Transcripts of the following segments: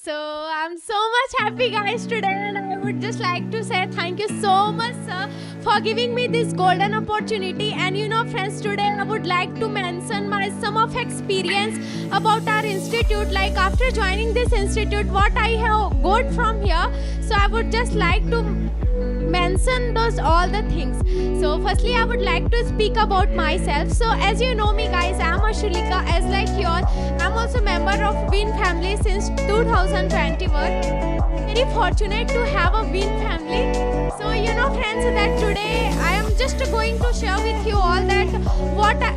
So I'm so much happy guys today, and I would just like to say thank you so much sir for giving me this golden opportunity. And friends, today I would like to mention my some of experience about our institute, like after joining this institute what I have got from here. So I would just like to mention those all the things. So firstly I would like to speak about myself. So as you know me guys, I am Ashulika. As like you all, I am also member of Win family since 2021. Very fortunate to have a Win family. So friends, that today I am just going to share with you all that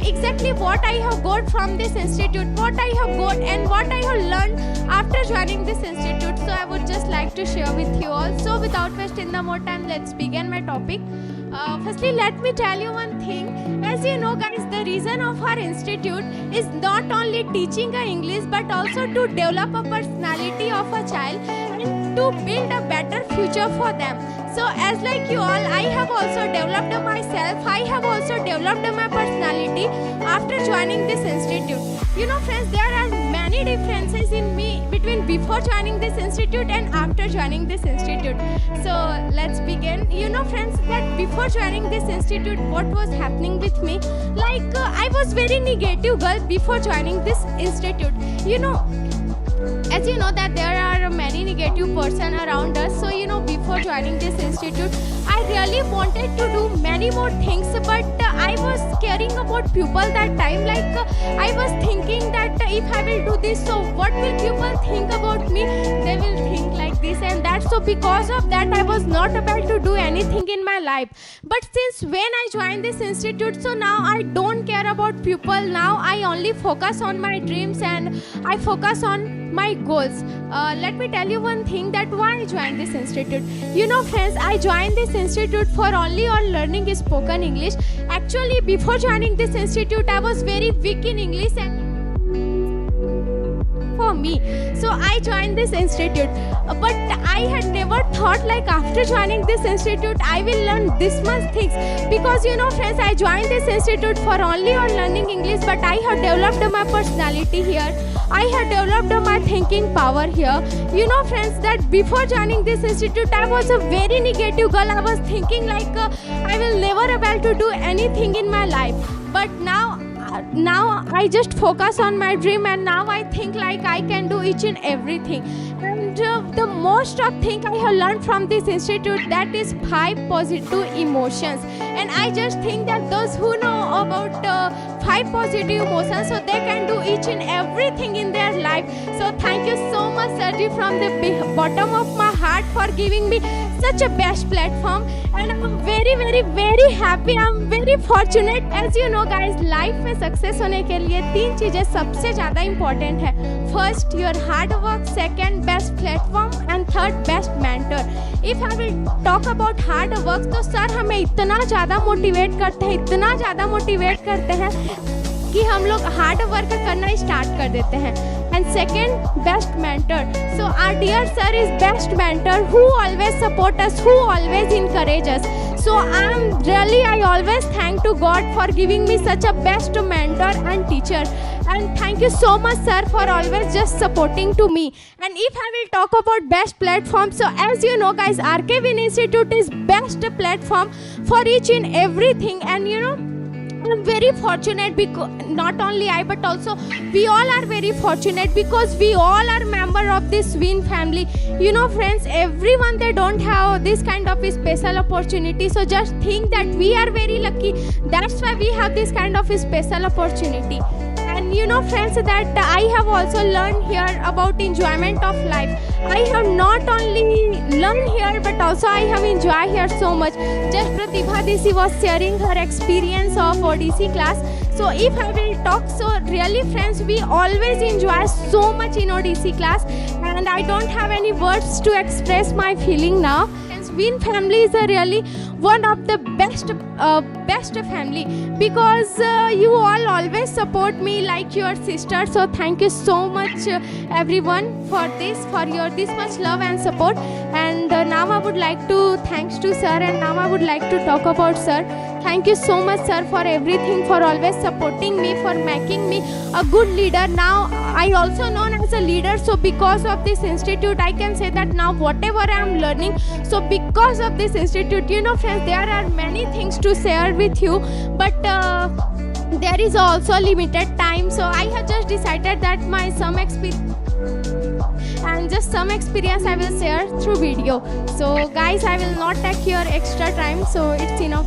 exactly what I have got from this institute, what I have got and what I have learned after joining this institute. So I would just like to share with you all. So without wasting the more time, let's begin my topic. Firstly, let me tell you one thing. As you know guys, the reason of our institute is not only teaching English but also to develop a personality of a child and to build a better future for them. So as like you all, I have also developed myself. I have also developed my personality after joining this institute. Friends, there are many differences in me between before joining this institute and after joining this institute. So let's begin. Friends, that before joining this institute, what was happening with me? Like I was very negative girl before joining this institute. As you know that there are many negative person around us. So before joining this institute, I really wanted to do many more things, but I was caring about people that time. Like I was thinking that if I will do this, so what will people think about me? They will think like this and that. So because of that, I was not able to do anything in my life. But since when I joined this institute, so now I don't care about people. Now I only focus on my dreams and I focus on my goals. Let me tell you one thing, that why I joined this institute. Friends, I joined this institute for only on learning spoken English. Actually, before joining this institute, I was very weak in English and for me. So I joined this institute. But I had never thought like after joining this institute, I will learn this much things. Because friends, I joined this institute for only on learning English, but I have developed my personality here. I have developed my thinking power here. Friends, that before joining this institute, I was a very negative girl. I was thinking like I will never able to do anything in my life. But now I just focus on my dream, and now I think like I can do each and everything. And the most of thing I have learned from this institute, that is 5 positive emotions. And I just think that those who know about 5 positive emotions, so they can do each and everything in their life. So thank you so much Sarji from the bottom of my heart for giving me such a best platform. And I'm very very very happy. I'm very fortunate. As you know guys, life में success होने के लिए 3 चीज़ें सबसे ज़्यादा important है. First, your hard work. Second, best platform. And third, best mentor. If I will talk about hard work, तो sir हमें इतना ज़्यादा मोटिवेट करते हैं कि हम लोग हार्ड वर्क करना स्टार्ट कर देते हैं. And second, best mentor. So our dear sir is best mentor who always support us, who always encourage us. So I always thank to God for giving me such a best mentor and teacher. And thank you so much sir for always just supporting to me. And if I will talk about best platform, so as you know guys, RK Win Institute is best platform for each and everything. And I'm very fortunate because not only I but also we all are very fortunate because we all are member of this Win family. Friends, everyone they don't have this kind of a special opportunity. So just think that we are very lucky. That's why we have this kind of a special opportunity. And friends, that I have also learned here about enjoyment of life. I have not only learned here but also I have enjoyed here so much. Just Pratibha Disi was sharing her experience of ODC class. So if I will talk, so really friends, we always enjoy so much in ODC class, and I don't have any words to express my feeling now. Win family is really one of the best family because you all always support me like your sister. So thank you so much everyone for your this much love and support. And now I would like to thanks to sir, and now I would like to talk about sir. Thank you so much, sir, for everything, for always supporting me, for making me a good leader. Now I also known as a leader. So because of this institute, I can say that now whatever I am learning. So because of this institute, you know, friends, there are many things to share with you, but there is also limited time. So I have just decided that my some experience I will share through video. So guys, I will not take your extra time, so it's enough.